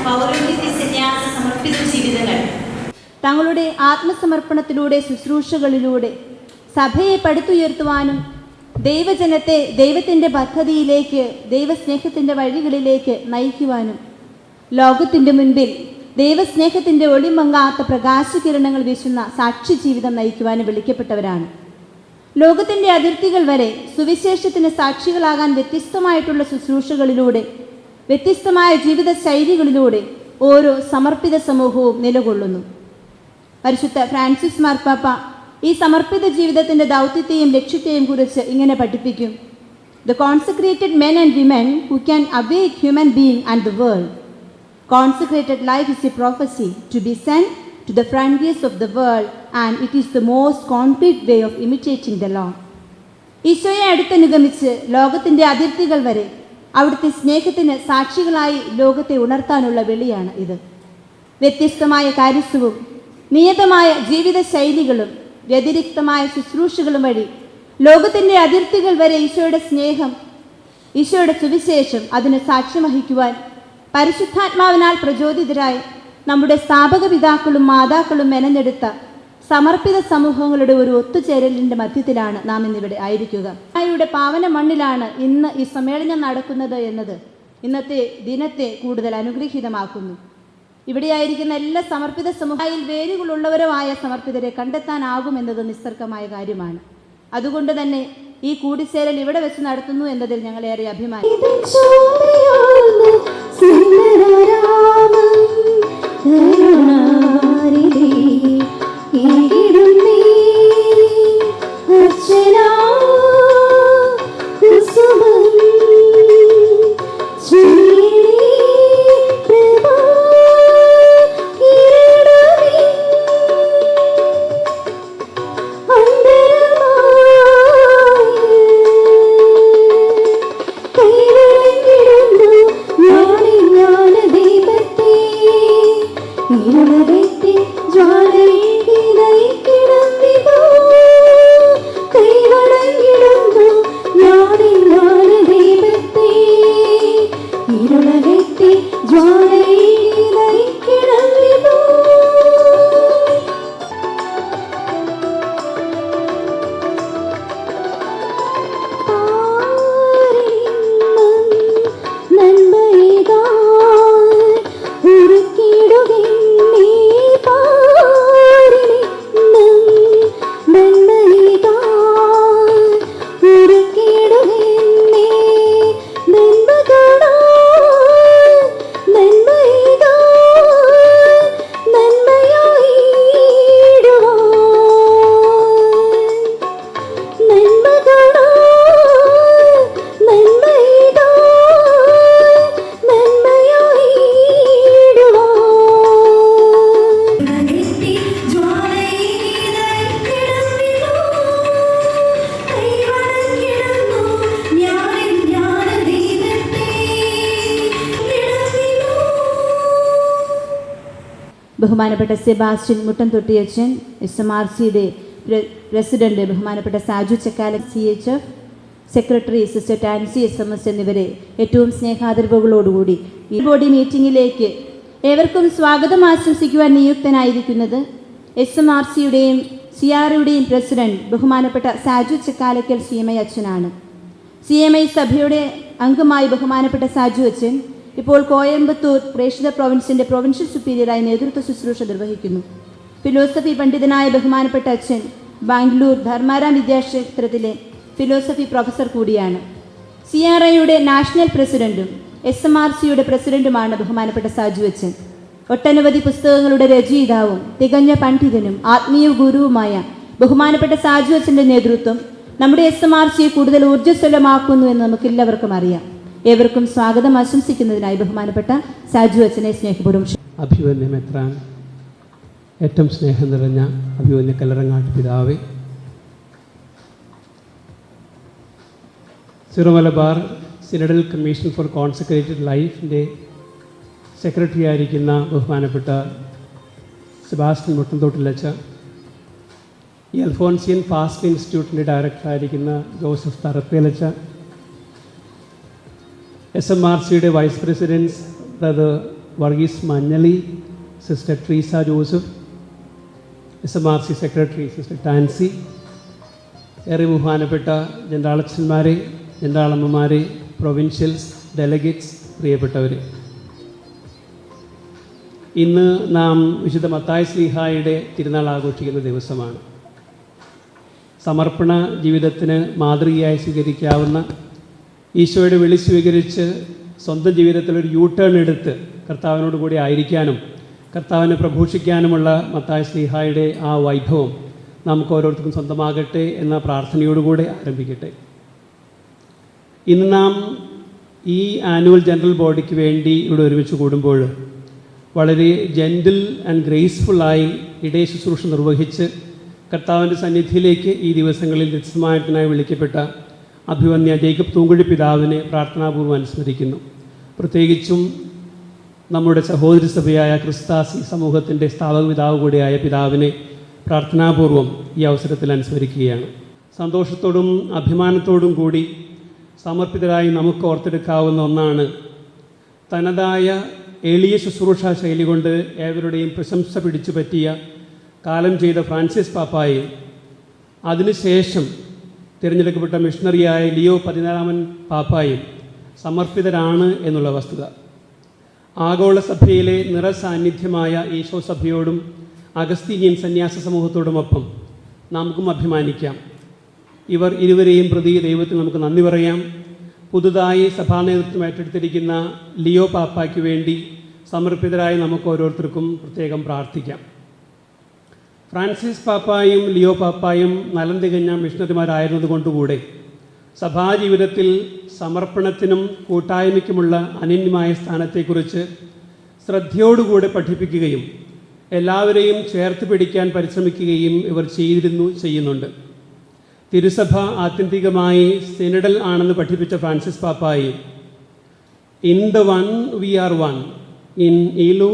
പൗരോഹിത്യ സന്യാസ സമർപ്പിത ജീവിതങ്ങൾ തങ്ങളുടെ ആത്മസമർപ്പണത്തിലൂടെ ശുശ്രൂഷകളിലൂടെ സഭയെ പടുത്തുയർത്തുവാനും ദൈവജനത്തെ ദൈവത്തിൻ്റെ പദ്ധതിയിലേക്ക് ദൈവസ്നേഹത്തിൻ്റെ വഴികളിലേക്ക് നയിക്കുവാനും ലോകത്തിൻ്റെ മുൻപിൽ ദൈവസ്നേഹത്തിൻ്റെ ഒളിമങ്ങാത്ത പ്രകാശകിരണങ്ങൾ വീശുന്ന സാക്ഷി ജീവിതം നയിക്കുവാനും വിളിക്കപ്പെട്ടവരാണ്. ലോകത്തിൻ്റെ അതിർത്തികൾ വരെ സുവിശേഷത്തിന് സാക്ഷികളാകാൻ വ്യത്യസ്തമായിട്ടുള്ള ശുശ്രൂഷകളിലൂടെ വ്യത്യസ്തമായ ജീവിത ശൈലികളിലൂടെ ഓരോ സമർപ്പിത സമൂഹവും നിലകൊള്ളുന്നു. പരിശുദ്ധ ഫ്രാൻസിസ് മാർപ്പാപ്പ ഈ സമർപ്പിത ജീവിതത്തിൻ്റെ ദൗത്യത്തെയും ലക്ഷ്യത്തെയും കുറിച്ച് ഇങ്ങനെ പഠിപ്പിക്കും. The consecrated men and women who can awake human being and the world. Consecrated life is a prophecy to be sent to the frontiers of the world, and it is the most concrete way of imitating the law. ഈശോയെ അടുത്തനുഗമിച്ച് ലോകത്തിൻ്റെ അതിർത്തികൾ വരെ അവിടുത്തെ സ്നേഹത്തിന് സാക്ഷികളായി ലോകത്തെ ഉണർത്താനുള്ള വിളിയാണ് ഇത്. വ്യത്യസ്തമായ കാര്യസ്യവും നിയതമായ ജീവിത ശൈലികളും വ്യതിരിക്തമായ ശുശ്രൂഷകളും വഴി ലോകത്തിൻ്റെ അതിർത്തികൾ വരെ ഈശോയുടെ സ്നേഹം, ഈശോയുടെ സുവിശേഷം അതിന് സാക്ഷ്യം വഹിക്കുവാൻ പരിശുദ്ധാത്മാവിനാൽ പ്രചോദിതരായി നമ്മുടെ സ്ഥാപക പിതാക്കളും മാതാക്കളും മെനഞ്ഞെടുത്ത സമർപ്പിത സമൂഹങ്ങളുടെ ഒരു ഒത്തുചേരലിൻ്റെ മധ്യത്തിലാണ് നാം ഇന്നിവിടെ ആയിരിക്കുക. യുടെ പാവന മണ്ണിലാണ് ഇന്ന് ഈ സമ്മേളനം നടക്കുന്നത് എന്നത് ഇന്നത്തെ ദിനത്തെ കൂടുതൽ അനുഗ്രഹീതമാക്കുന്നു. ഇവിടെയായിരിക്കുന്ന എല്ലാ സമർപ്പിത സമൂഹത്തിൽ വേരുകളുള്ളവരുമായ സമർപ്പിതരെ കണ്ടെത്താനാകുമെന്നത് നിസ്തർക്കമായ കാര്യമാണ്. അതുകൊണ്ട് തന്നെ ഈ കൂടിച്ചേരൽ ഇവിടെ വെച്ച് നടത്തുന്നു എന്നതിൽ ഞങ്ങളേറെ അഭിമാനിക്കുന്നു. ബഹുമാനപ്പെട്ട സെബാസ്റ്റ്യൻ മുട്ടൻതൊട്ടിയച്ചൻ, SMRCയുടെ പ്രസിഡന്റ് ബഹുമാനപ്പെട്ട Saju Chakkala CHF, secretary sister Tansy SMS എന്നിവരെ ഏറ്റവും സ്നേഹാദരവുകളോടുകൂടി ഈ ബോഡി മീറ്റിംഗിലേക്ക് ഏവർക്കും സ്വാഗതം ആശംസിക്കുവാൻ നിയുക്തനായിരിക്കുന്നത് SMRCയുടെയും CRയുടെയും പ്രസിഡന്റ് ബഹുമാനപ്പെട്ട സാജു ചക്കാലക്കൽ CMI അച്ഛനാണ്. CMI സഭയുടെ അംഗമായി ബഹുമാനപ്പെട്ട സാജു അച്ഛൻ ഇപ്പോൾ കോയമ്പത്തൂർ പ്രേക്ഷിത പ്രൊവിൻസിൻ്റെ പ്രൊവിൻഷ്യൽ സുപ്പീരിയറായി നേതൃത്വ ശുശ്രൂഷ നിർവഹിക്കുന്നു. ഫിലോസഫി പണ്ഡിതനായ ബഹുമാനപ്പെട്ട അച്ഛൻ ബാംഗ്ലൂർ ധർമാരാം വിദ്യാക്ഷേത്രത്തിലെ ഫിലോസഫി പ്രൊഫസർ കൂടിയാണ്. CRIയുടെ നാഷണൽ പ്രസിഡന്റും SMRCയുടെ പ്രസിഡന്റുമാണ് ബഹുമാനപ്പെട്ട സാജു അച്ഛൻ. ഒട്ടനവധി പുസ്തകങ്ങളുടെ രചയിതാവും തികഞ്ഞ പണ്ഡിതനും ആത്മീയ ഗുരുവുമായ ബഹുമാനപ്പെട്ട സാജു അച്ഛൻ്റെ നേതൃത്വം നമ്മുടെ SMRCയെ കൂടുതൽ ഊർജ്ജസ്വലമാക്കുന്നു എന്ന് നമുക്കെല്ലാവർക്കും അറിയാം. ഏവർക്കും സ്വാഗതം ആശംസിക്കുന്നതിനായി ബഹുമാനപ്പെട്ട സാജു അച്ഛനെ സ്നേഹപൂർവ്വം അഭിവന്യമെത്രാൻ, ഏറ്റവും സ്നേഹം നിറഞ്ഞ അഭിവന്യ കല്ലറങ്ങാട്ട് പിതാവേ, Syro Malabar synodal commission for consecrated ലൈഫിൻ്റെ സെക്രട്ടറി ആയിരിക്കുന്ന ബഹുമാനപ്പെട്ട സെബാസ്റ്റ്യൻ മുട്ടൻതൊട്ടിലച്ച, ഈ അൽഫോൻസിയൻ ഫാസ്റ്റ് ഇൻസ്റ്റിറ്റ്യൂട്ടിൻ്റെ ഡയറക്ടറായിരിക്കുന്ന ജോസഫ് തറപ്പേലച്ച, SMRCയുടെ vice president brother Varghese Manjaly, sister Treesa Joseph, SMRC secretary sister Tancy, ഏറെ ബഹുമാനപ്പെട്ട ജനറാളച്ചന്മാരെ, ജനറാളമ്മമാരെ, പ്രൊവിൻഷ്യൽസ്, ഡെലഗേറ്റ്സ്, പ്രിയപ്പെട്ടവരെ, ഇന്ന് നാം വിശുദ്ധ മത്തായി ശ്ലീഹായുടെ തിരുനാൾ ആഘോഷിക്കുന്ന ദിവസമാണ്. സമർപ്പണ ജീവിതത്തിന് മാതൃകയായി സ്വീകരിക്കാവുന്ന, ഈശോയുടെ വിളി സ്വീകരിച്ച് സ്വന്തം ജീവിതത്തിൽ ഒരു യൂട്ടേൺ എടുത്ത് കർത്താവിനോട് കൂടി ആയിരിക്കാനും കർത്താവിനെ പ്രഘോഷിക്കാനുമുള്ള മത്തായി ശ്ലീഹായുടെ ആ വൈഭവം നമുക്ക് ഓരോരുത്തർക്കും സ്വന്തമാകട്ടെ എന്ന പ്രാർത്ഥനയോടുകൂടെ ആരംഭിക്കട്ടെ. ഇന്ന് നാം ഈ ആനുവൽ ജനറൽ ബോഡിക്ക് വേണ്ടി ഇവിടെ ഒരുമിച്ച് കൂടുമ്പോൾ വളരെ ജെൻറ്റിൽ ആൻഡ് ഗ്രേസ്ഫുള്ളായി ഇടയ ശുശ്രൂഷ നിർവഹിച്ച് കർത്താവിൻ്റെ സന്നിധിയിലേക്ക് ഈ ദിവസങ്ങളിൽ നിത്യസമായത്തിനായി വിളിക്കപ്പെട്ട അഭിവന്യ ജേക്കബ് തൂങ്കുഴി പിതാവിനെ പ്രാർത്ഥനാപൂർവ്വം അനുസ്മരിക്കുന്നു. പ്രത്യേകിച്ചും നമ്മുടെ സഹോദരി സഭയായ ക്രിസ്താസി സമൂഹത്തിൻ്റെ സ്ഥാപക പിതാവ് കൂടിയായ പിതാവിനെ പ്രാർത്ഥനാപൂർവം ഈ അവസരത്തിൽ അനുസ്മരിക്കുകയാണ്. സന്തോഷത്തോടും അഭിമാനത്തോടും കൂടി സമർപ്പിതരായി നമുക്ക് ഓർത്തെടുക്കാവുന്ന ഒന്നാണ് തനതായ എളിയ ശുശ്രൂഷ ശൈലി കൊണ്ട് ഏവരുടെയും പ്രശംസ പിടിച്ചു പറ്റിയ കാലം ചെയ്ത ഫ്രാൻസിസ് പാപ്പായെ, അതിനുശേഷം തിരഞ്ഞെടുക്കപ്പെട്ട മിഷണറിയായ ലിയോ 14 പാപ്പായും സമർപ്പിതരാണ് എന്നുള്ള വസ്തുത. ആഗോള സഭയിലെ നിറസാന്നിധ്യമായ ഈശോ സഭയോടും അഗസ്തീനിയൻ സന്യാസ സമൂഹത്തോടുമൊപ്പം നമുക്കും അഭിമാനിക്കാം. ഇവർ ഇരുവരെയും പ്രതി ദൈവത്തിന് നമുക്ക് നന്ദി പറയാം. പുതുതായി സഭാ നേതൃത്വം ഏറ്റെടുത്തിരിക്കുന്ന ലിയോ പാപ്പായ്ക്ക് വേണ്ടി സമർപ്പിതരായി നമുക്ക് ഓരോരുത്തർക്കും പ്രത്യേകം പ്രാർത്ഥിക്കാം. ഫ്രാൻസിസ് പാപ്പായും ലിയോ പാപ്പായും നലം തികഞ്ഞ മിഷണറിമാരായിരുന്നതുകൊണ്ടുകൂടെ സഭാജീവിതത്തിൽ സമർപ്പണത്തിനും കൂട്ടായ്മയ്ക്കുമുള്ള അനന്യമായ സ്ഥാനത്തെക്കുറിച്ച് ശ്രദ്ധയോടുകൂടെ പഠിപ്പിക്കുകയും എല്ലാവരെയും ചേർത്ത് പിടിക്കാൻ പരിശ്രമിക്കുകയും ഇവർ ചെയ്യുന്നുണ്ട്. തിരുസഭ ആത്യന്തികമായി സിനഡൽ ആണെന്ന് പഠിപ്പിച്ച ഫ്രാൻസിസ് പാപ്പായി in the one we are one, ഇൻ ഇലു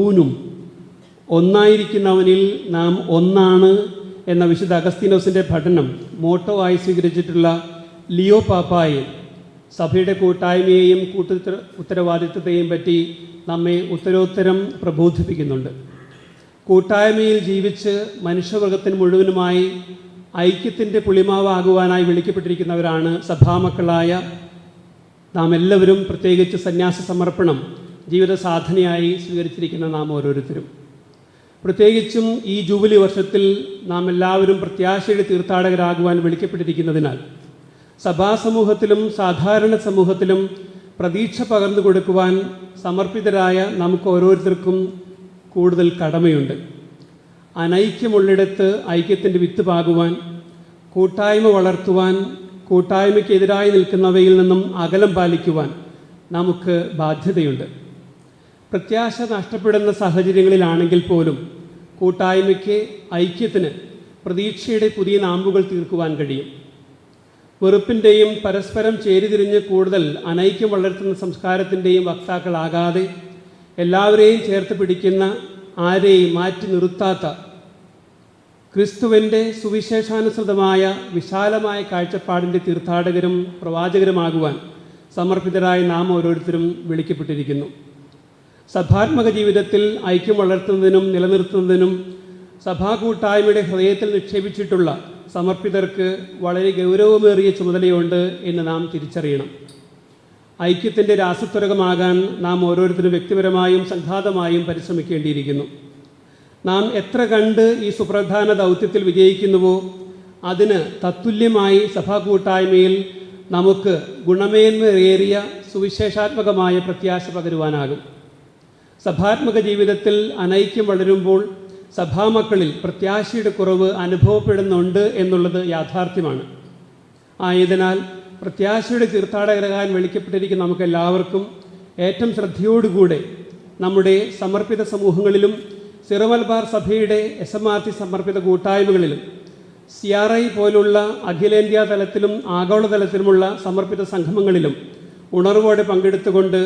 ഊനും, ഒന്നായിരിക്കുന്നവനിൽ നാം ഒന്നാണ് എന്ന വിശുദ്ധ അഗസ്തീനോസിൻ്റെ പഠനം മോട്ടോ ആയി സ്വീകരിച്ചിട്ടുള്ള ലിയോ പാപ്പായി സഭയുടെ കൂട്ടായ്മയെയും ഉത്തരവാദിത്വത്തെയും പറ്റി നമ്മെ ഉത്തരോത്തരം പ്രബോധിപ്പിക്കുന്നുണ്ട്. കൂട്ടായ്മയിൽ ജീവിച്ച് മനുഷ്യവർഗത്തിന് മുഴുവനുമായി ഐക്യത്തിൻ്റെ പുളിമാവാകുവാനായി വിളിക്കപ്പെട്ടിരിക്കുന്നവരാണ് സഭാമക്കളായ നാം എല്ലാവരും. പ്രത്യേകിച്ച് സന്യാസ സമർപ്പണം ജീവിത സാധനയായി സ്വീകരിച്ചിരിക്കുന്ന നാം ഓരോരുത്തരും. പ്രത്യേകിച്ചും ഈ ജൂബിലി വർഷത്തിൽ നാം എല്ലാവരും പ്രത്യാശയുടെ തീർത്ഥാടകരാകുവാൻ വിളിക്കപ്പെട്ടിരിക്കുന്നതിനാൽ സഭാസമൂഹത്തിലും സാധാരണ സമൂഹത്തിലും പ്രതീക്ഷ പകർന്നു കൊടുക്കുവാൻ സമർപ്പിതരായ നമുക്ക് ഓരോരുത്തർക്കും കൂടുതൽ കടമയുണ്ട്. അനൈക്യമുള്ളിടത്ത് ഐക്യത്തിൻ്റെ വിത്ത് പാകുവാൻ, കൂട്ടായ്മ വളർത്തുവാൻ, കൂട്ടായ്മയ്ക്കെതിരായി നിൽക്കുന്നവയിൽ നിന്നും അകലം പാലിക്കുവാൻ നമുക്ക് ബാധ്യതയുണ്ട്. പ്രത്യാശ നഷ്ടപ്പെടുന്ന സാഹചര്യങ്ങളിലാണെങ്കിൽ പോലും കൂട്ടായ്മയ്ക്ക്, ഐക്യത്തിന് പ്രതീക്ഷയുടെ പുതിയ നാമ്പുകൾ തീർക്കുവാൻ കഴിയും. വെറുപ്പിൻ്റെയും പരസ്പരം ചേരിതിരിഞ്ഞ് കൂടുതൽ അനൈക്യം വളർത്തുന്ന സംസ്കാരത്തിൻ്റെയും വക്താക്കളാകാതെ എല്ലാവരെയും ചേർത്ത് പിടിക്കുന്ന, ആരെയും മാറ്റി നിർത്താത്ത ക്രിസ്തുവിൻ്റെ സുവിശേഷാനുസൃതമായ വിശാലമായ കാഴ്ചപ്പാടിൻ്റെ തീർത്ഥാടകരും പ്രവാചകരുമാകുവാൻ സമർപ്പിതരായ നാം ഓരോരുത്തരും വിളിക്കപ്പെട്ടിരിക്കുന്നു. സഭാത്മക ജീവിതത്തിൽ ഐക്യം വളർത്തുന്നതിനും നിലനിർത്തുന്നതിനും സഭാ കൂട്ടായ്മയുടെ ഹൃദയത്തിൽ നിക്ഷേപിച്ചിട്ടുള്ള സമർപ്പിതർക്ക് വളരെ ഗൗരവമേറിയ ചുമതലയുണ്ട് എന്ന് നാം തിരിച്ചറിയണം. ഐക്യത്തിൻ്റെ രാസത്വരകമാകാൻ നാം ഓരോരുത്തരും വ്യക്തിപരമായും സംഘാതമായും പരിശ്രമിക്കേണ്ടിയിരിക്കുന്നു. നാം എത്ര കണ്ട് ഈ സുപ്രധാന ദൗത്യത്തിൽ വിജയിക്കുന്നുവോ അതിന് തത്തുല്യമായി സഭാ കൂട്ടായ്മയിൽ നമുക്ക് ഗുണമേന്മയേറിയ സുവിശേഷാത്മകമായ പ്രത്യാശ പകരുവാനാകും. സഭാത്മക ജീവിതത്തിൽ അനൈക്യം വളരുമ്പോൾ സഭാമക്കളിൽ പ്രത്യാശയുടെ കുറവ് അനുഭവപ്പെടുന്നുണ്ട് എന്നുള്ളത് യാഥാർത്ഥ്യമാണ്. ആയതിനാൽ പ്രത്യാശയുടെ തീർത്ഥാടകരാകാൻ വിളിക്കപ്പെട്ടിരിക്കുന്ന നമുക്കെല്ലാവർക്കും ഏറ്റവും ശ്രദ്ധയോടുകൂടെ നമ്മുടെ സമർപ്പിത സമൂഹങ്ങളിലും സിറോ മലബാർ സഭയുടെ SMRC സമർപ്പിത കൂട്ടായ്മകളിലും CRI പോലുള്ള അഖിലേന്ത്യാ തലത്തിലും ആഗോളതലത്തിലുമുള്ള സമർപ്പിത സംഗമങ്ങളിലും ഉണർവോടെ പങ്കെടുത്തുകൊണ്ട്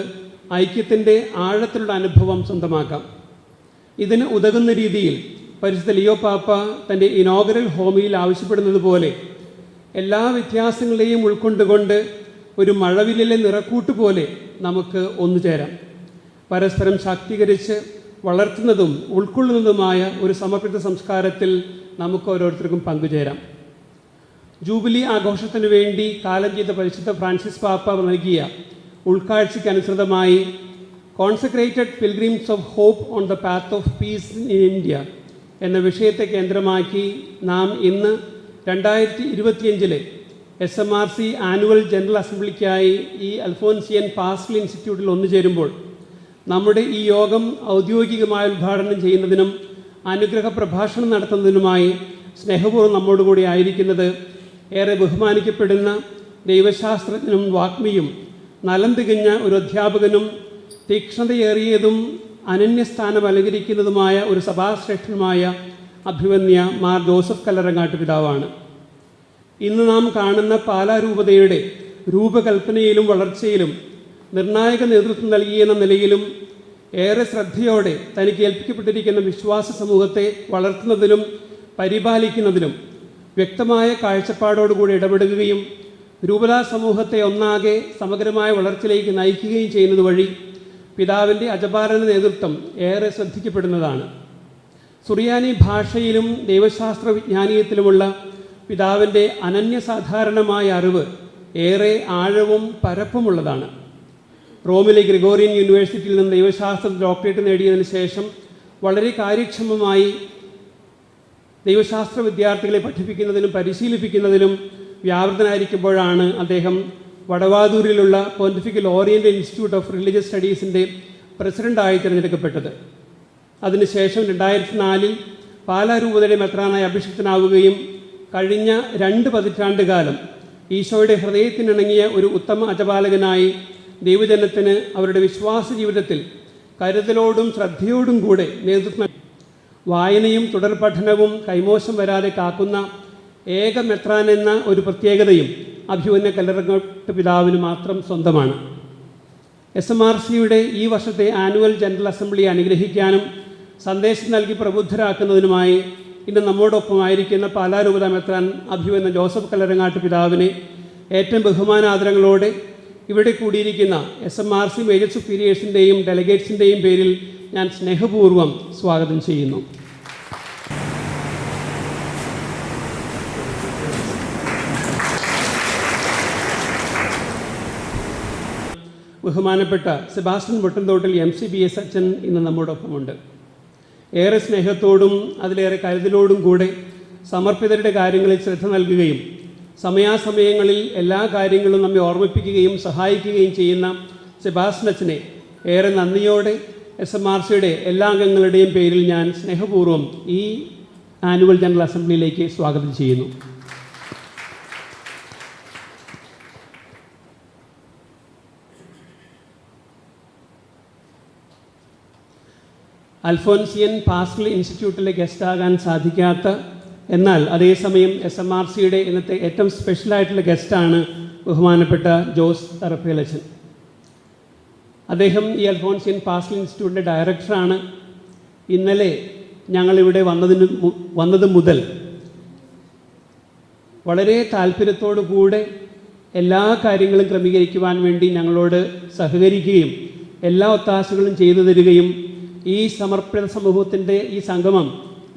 ഐക്യത്തിൻ്റെ ആഴത്തിലുള്ള അനുഭവം സ്വന്തമാക്കാം. ഇതിന് ഉതകുന്ന രീതിയിൽ പരിശുദ്ധ ലിയോ പാപ്പ തൻ്റെ ഇനോഗ്രൽ ഹോമിയിൽ ആവശ്യപ്പെടുന്നത് പോലെ എല്ലാ വ്യത്യാസങ്ങളെയും ഉൾക്കൊണ്ടുകൊണ്ട് ഒരു മഴവില്ലിലെ നിറക്കൂട്ട് പോലെ നമുക്ക് ഒന്നുചേരാം. പരസ്പരം ശാക്തീകരിച്ച് വളർത്തുന്നതും ഉൾക്കൊള്ളുന്നതുമായ ഒരു സമർപ്പിത സംസ്കാരത്തിൽ നമുക്ക് ഓരോരുത്തർക്കും പങ്കുചേരാം. ജൂബിലി ആഘോഷത്തിനു വേണ്ടി കാലം ചെയ്ത പരിശുദ്ധ ഫ്രാൻസിസ് പാപ്പ നൽകിയ ഉൾക്കാഴ്ചയ്ക്കനുസൃതമായി consecrated pilgrims of hope on the path of peace in India എന്ന വിഷയത്തെ കേന്ദ്രമാക്കി നാം ഇന്ന് 2025 SMRC ആനുവൽ ജനറൽ അസംബ്ലിക്കായി ഈ അൽഫോൻസിയൻ പാസ്റ്റൽ ഇൻസ്റ്റിറ്റ്യൂട്ടിൽ ഒന്നുചേരുമ്പോൾ നമ്മുടെ ഈ യോഗം ഔദ്യോഗികമായി ഉദ്ഘാടനം ചെയ്യുന്നതിനും അനുഗ്രഹ പ്രഭാഷണം നടത്തുന്നതിനുമായി സ്നേഹപൂർവ്വം നമ്മോടുകൂടി ആയിരിക്കുന്നത് ഏറെ ബഹുമാനിക്കപ്പെടുന്ന ദൈവശാസ്ത്രജ്ഞനും വാഗ്മിയും നലം തികഞ്ഞ ഒരു അധ്യാപകനും തീക്ഷ്ണതയേറിയതും അനന്യസ്ഥാനം അലങ്കരിക്കുന്നതുമായ ഒരു സഭാശ്രേഷ്ഠനുമായ അഭിവന്യ മാർ ജോസഫ് കല്ലറങ്ങാട്ട് പിതാവാണ്. ഇന്ന് നാം കാണുന്ന പാലാരൂപതയുടെ രൂപകൽപ്പനയിലും വളർച്ചയിലും നിർണായക നേതൃത്വം നൽകിയെന്ന നിലയിലും ഏറെ ശ്രദ്ധയോടെ തനിക്ക് ഏൽപ്പിക്കപ്പെട്ടിരിക്കുന്ന വിശ്വാസ സമൂഹത്തെ വളർത്തുന്നതിലും പരിപാലിക്കുന്നതിലും വ്യക്തമായ കാഴ്ചപ്പാടോടുകൂടി ഇടപെടുകയും രൂപതാ സമൂഹത്തെ ഒന്നാകെ സമഗ്രമായ വളർച്ചയിലേക്ക് നയിക്കുകയും ചെയ്യുന്നത് വഴി പിതാവിൻ്റെ അജപാലന നേതൃത്വം ഏറെ ശ്രദ്ധിക്കപ്പെടുന്നതാണ്. സുറിയാനി ഭാഷയിലും ദൈവശാസ്ത്ര വിജ്ഞാനീയത്തിലുമുള്ള പിതാവിൻ്റെ അനന്യസാധാരണമായ അറിവ് ഏറെ ആഴവും പരപ്പുമുള്ളതാണ്. റോമിലെ ഗ്രിഗോറിയൻ യൂണിവേഴ്സിറ്റിയിൽ നിന്ന് ദൈവശാസ്ത്ര ഡോക്ടറേറ്റ് നേടിയതിനു ശേഷം വളരെ കാര്യക്ഷമമായി ദൈവശാസ്ത്ര വിദ്യാർത്ഥികളെ പഠിപ്പിക്കുന്നതിലും പരിശീലിപ്പിക്കുന്നതിലും വ്യാപൃതനായിരിക്കുമ്പോഴാണ് അദ്ദേഹം വടവാതൂരിലുള്ള പോണ്ടിഫിക്കൽ ഓറിയൻ്റൽ ഇൻസ്റ്റിറ്റ്യൂട്ട് ഓഫ് റിലീജിയസ് സ്റ്റഡീസിൻ്റെ പ്രസിഡൻ്റായി തിരഞ്ഞെടുക്കപ്പെട്ടത്. അതിനുശേഷം 2004 പാലാരൂപതയുടെ മെത്രാനായി അഭിഷിക്തനാവുകയും കഴിഞ്ഞ 2 പതിറ്റാണ്ടുകാലം ഈശോയുടെ ഹൃദയത്തിനിണങ്ങിയ ഒരു ഉത്തമ അജപാലകനായി ദൈവജനത്തിന് അവരുടെ വിശ്വാസ ജീവിതത്തിൽ കരുതലോടും ശ്രദ്ധയോടും കൂടെ നേതൃത്വം വായനയും തുടർ പഠനവും കൈമോശം വരാതെ കാക്കുന്ന ഏക മെത്രാൻ എന്ന ഒരു പ്രത്യേകതയും അഭിവന്യ കല്ലറങ്ങാട്ട് പിതാവിന് മാത്രം സ്വന്തമാണ്. SMRCയുടെ ഈ വർഷത്തെ ആനുവൽ ജനറൽ അസംബ്ലി അനുഗ്രഹിക്കാനും സന്ദേശം നൽകി പ്രബുദ്ധരാക്കുന്നതിനുമായി ഇന്ന് നമ്മോടൊപ്പമായിരിക്കുന്ന പാലാരൂപത മെത്രാൻ അഭിവന്യ ജോസഫ് കല്ലറങ്ങാട്ട് പിതാവിനെ ഏറ്റവും ബഹുമാനാദരങ്ങളോടെ ഇവിടെ കൂടിയിരിക്കുന്ന SMRC മേജർ സുപ്പീരിയേഴ്സിൻ്റെയും ഡെലഗേറ്റ്സിൻ്റെയും പേരിൽ ഞാൻ സ്നേഹപൂർവ്വം സ്വാഗതം ചെയ്യുന്നു. ബഹുമാനപ്പെട്ട സെബാസ്റ്റ്യൻ മുട്ടൻതോട്ടിൽ MCBS അച്ഛൻ ഇന്ന് നമ്മോടൊപ്പമുണ്ട്. ഏറെ സ്നേഹത്തോടും അതിലേറെ കരുതലോടും കൂടെ സമർപ്പിതരുടെ കാര്യങ്ങളിൽ ശ്രദ്ധ നൽകുകയും സമയാസമയങ്ങളിൽ എല്ലാ കാര്യങ്ങളും നമ്മെ ഓർമ്മിപ്പിക്കുകയും സഹായിക്കുകയും ചെയ്യുന്ന സെബാസ്റ്റ്യൻ അച്ഛനെ ഏറെ നന്ദിയോടെ SMRCയുടെ എല്ലാ അംഗങ്ങളുടെയും പേരിൽ ഞാൻ സ്നേഹപൂർവ്വം ഈ ആനുവൽ ജനറൽ അസംബ്ലിയിലേക്ക് സ്വാഗതം ചെയ്യുന്നു. അൽഫോൻസിയൻ പാസ്റ്റൽ ഇൻസ്റ്റിറ്റ്യൂട്ടിലെ ഗസ്റ്റാകാൻ സാധിക്കാത്ത എന്നാൽ അതേസമയം SMRCയുടെ ഇന്നത്തെ ഏറ്റവും സ്പെഷ്യലായിട്ടുള്ള ഗസ്റ്റാണ് ബഹുമാനപ്പെട്ട ജോസ് തറപ്പേലച്ചൻ. അദ്ദേഹം ഈ അൽഫോൻസിയൻ പാസ്റ്റൽ ഇൻസ്റ്റിറ്റ്യൂട്ടിൻ്റെ ഡയറക്ടറാണ്. ഇന്നലെ ഞങ്ങളിവിടെ വന്നത് മുതൽ വളരെ താല്പര്യത്തോടു കൂടെ എല്ലാ കാര്യങ്ങളും ക്രമീകരിക്കുവാൻ വേണ്ടി ഞങ്ങളോട് സഹകരിക്കുകയും എല്ലാ ഒത്താശകളും ചെയ്തു തരികയും ഈ സമർപ്പിത സമൂഹത്തിൻ്റെ ഈ സംഗമം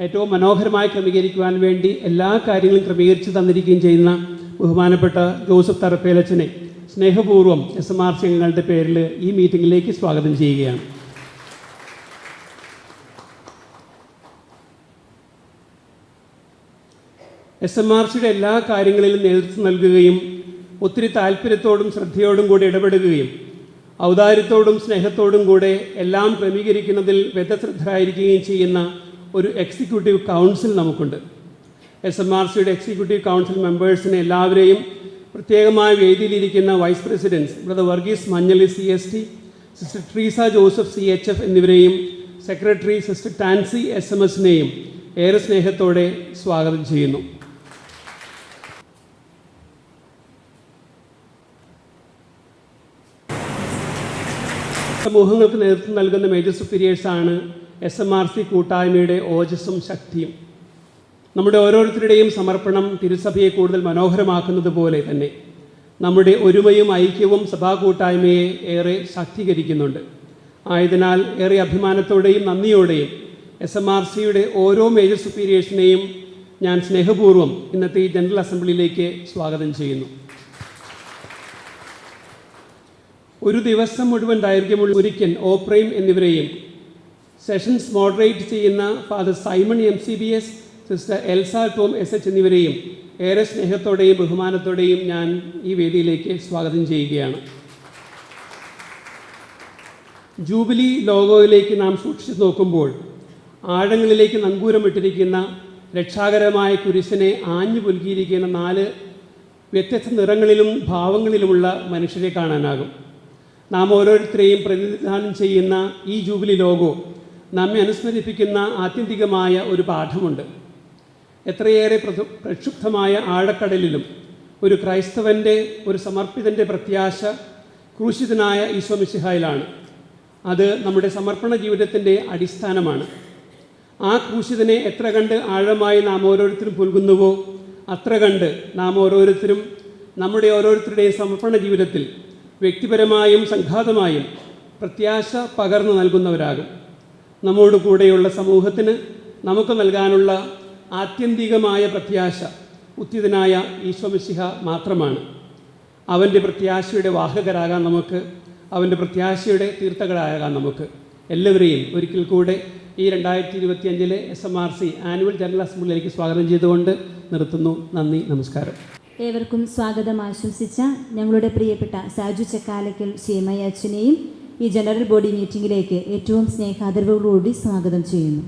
ഏറ്റവും മനോഹരമായി ക്രമീകരിക്കുവാൻ വേണ്ടി എല്ലാ കാര്യങ്ങളും ക്രമീകരിച്ച് തന്നിരിക്കുകയും ചെയ്യുന്ന ബഹുമാനപ്പെട്ട ജോസഫ് തറപ്പേലച്ചനെ സ്നേഹപൂർവ്വം SMRC അംഗങ്ങളുടെ പേരിൽ ഈ മീറ്റിങ്ങിലേക്ക് സ്വാഗതം ചെയ്യുകയാണ്. SMRCയുടെ എല്ലാ കാര്യങ്ങളിലും നേതൃത്വം നൽകുകയും ഒത്തിരി താല്പര്യത്തോടും ശ്രദ്ധയോടും കൂടി ഇടപെടുകയും ഔദാര്യത്തോടും സ്നേഹത്തോടും കൂടെ എല്ലാം ക്രമീകരിക്കുന്നതിൽ വ്യക്തശ്രദ്ധരായിരിക്കുകയും ചെയ്യുന്ന ഒരു എക്സിക്യൂട്ടീവ് കൗൺസിൽ നമുക്കുണ്ട്. SMRCയുടെ എക്സിക്യൂട്ടീവ് കൗൺസിൽ മെമ്പേഴ്സിനെ എല്ലാവരെയും പ്രത്യേകമായ വേദിയിലിരിക്കുന്ന vice presidents brother Varghese Manjaly CST, sister Treesa Joseph CHF എന്നിവരെയും സെക്രട്ടറി സിസ്റ്റർ ടാൻസി SMS-നെയും ഏറെ സ്നേഹത്തോടെ സ്വാഗതം ചെയ്യുന്നു. സമൂഹങ്ങൾക്ക് നേതൃത്വം നൽകുന്ന മേജർ സുപ്പീരിയേഴ്സാണ് SMRC കൂട്ടായ്മയുടെ ഓജസ്സും ശക്തിയും. നമ്മുടെ ഓരോരുത്തരുടെയും സമർപ്പണം തിരുസഭയെ കൂടുതൽ മനോഹരമാക്കുന്നത് പോലെ തന്നെ നമ്മുടെ ഒരുമയും ഐക്യവും സഭാ കൂട്ടായ്മയെ ഏറെ ശാക്തീകരിക്കുന്നുണ്ട്. ആയതിനാൽ ഏറെ അഭിമാനത്തോടെയും നന്ദിയോടെയും SMRCയുടെ ഓരോ മേജർ സുപ്പീരിയേഴ്സിനെയും ഞാൻ സ്നേഹപൂർവ്വം ഇന്നത്തെ ഈ ജനറൽ അസംബ്ലിയിലേക്ക് സ്വാഗതം ചെയ്യുന്നു. ഒരു ദിവസം മുഴുവൻ ദൈർഘ്യമുള്ള ഒരിക്കൽ ഓപ്രയും എന്നിവരെയും സെഷൻസ് മോഡറേറ്റ് ചെയ്യുന്ന father Simon MCBS, sister Elsa Tom SH എന്നിവരെയും ഏറെ സ്നേഹത്തോടെയും ബഹുമാനത്തോടെയും ഞാൻ ഈ വേദിയിലേക്ക് സ്വാഗതം ചെയ്യുകയാണ്. ജൂബിലി ലോഗോയിലേക്ക് നാം സൂക്ഷിച്ചു നോക്കുമ്പോൾ ആഴങ്ങളിലേക്ക് നങ്കൂരമിട്ടിരിക്കുന്ന രക്ഷാകരമായ കുരിശിനെ ആഞ്ഞു പുൽകിയിരിക്കുന്ന 4 വ്യത്യസ്ത നിറങ്ങളിലും ഭാവങ്ങളിലുമുള്ള മനുഷ്യരെ കാണാനാകും. നാം ഓരോരുത്തരെയും പ്രതിനിധാനം ചെയ്യുന്ന ഈ ജൂബിലി ലോഗോ നമ്മെ അനുസ്മരിപ്പിക്കുന്ന ആത്യന്തികമായ ഒരു പാഠമുണ്ട്. എത്രയേറെ പ്രക്ഷുബ്ധമായ ആഴക്കടലിലും ഒരു ക്രൈസ്തവൻ്റെ, ഒരു സമർപ്പിതൻ്റെ പ്രത്യാശ ക്രൂശിതനായ ഈശോ മിശിഹായിലാണ്. അത് നമ്മുടെ സമർപ്പണ ജീവിതത്തിൻ്റെ അടിസ്ഥാനമാണ്. ആ ക്രൂശിതനെ എത്ര കണ്ട് ആഴമായി നാം ഓരോരുത്തരും പുൽകുന്നുവോ അത്ര കണ്ട് നാം ഓരോരുത്തരും നമ്മുടെ ഓരോരുത്തരുടെയും സമർപ്പണ ജീവിതത്തിൽ വ്യക്തിപരമായും സംഘാതമായും പ്രത്യാശ പകർന്നു നൽകുന്നവരാകും. നമ്മോട് കൂടെയുള്ള സമൂഹത്തിന് നമുക്ക് നൽകാനുള്ള ആത്യന്തികമായ പ്രത്യാശ ഉത്തിതനായ ഈശോ മിശിഹ മാത്രമാണ്. അവൻ്റെ പ്രത്യാശയുടെ വാഹകരാകാൻ നമുക്ക്, അവൻ്റെ പ്രത്യാശയുടെ തീർത്ഥകളാകാൻ നമുക്ക് എല്ലാവരെയും ഒരിക്കൽ കൂടെ ഈ 2025 SMRC ആനുവൽ ജനറൽ അസംബ്ലിയിലേക്ക് സ്വാഗതം ചെയ്തുകൊണ്ട് നിർത്തുന്നു. നന്ദി, നമസ്കാരം. ഏവർക്കും സ്വാഗതം ആശംസിച്ച ഞങ്ങളുടെ പ്രിയപ്പെട്ട സാജു ചക്കാലക്കൽ CMI അച്ഛനെയും ഈ ജനറൽ ബോഡി മീറ്റിംഗിലേക്ക് ഏറ്റവും സ്നേഹാദരവോടുകൂടി സ്വാഗതം ചെയ്യുന്നു.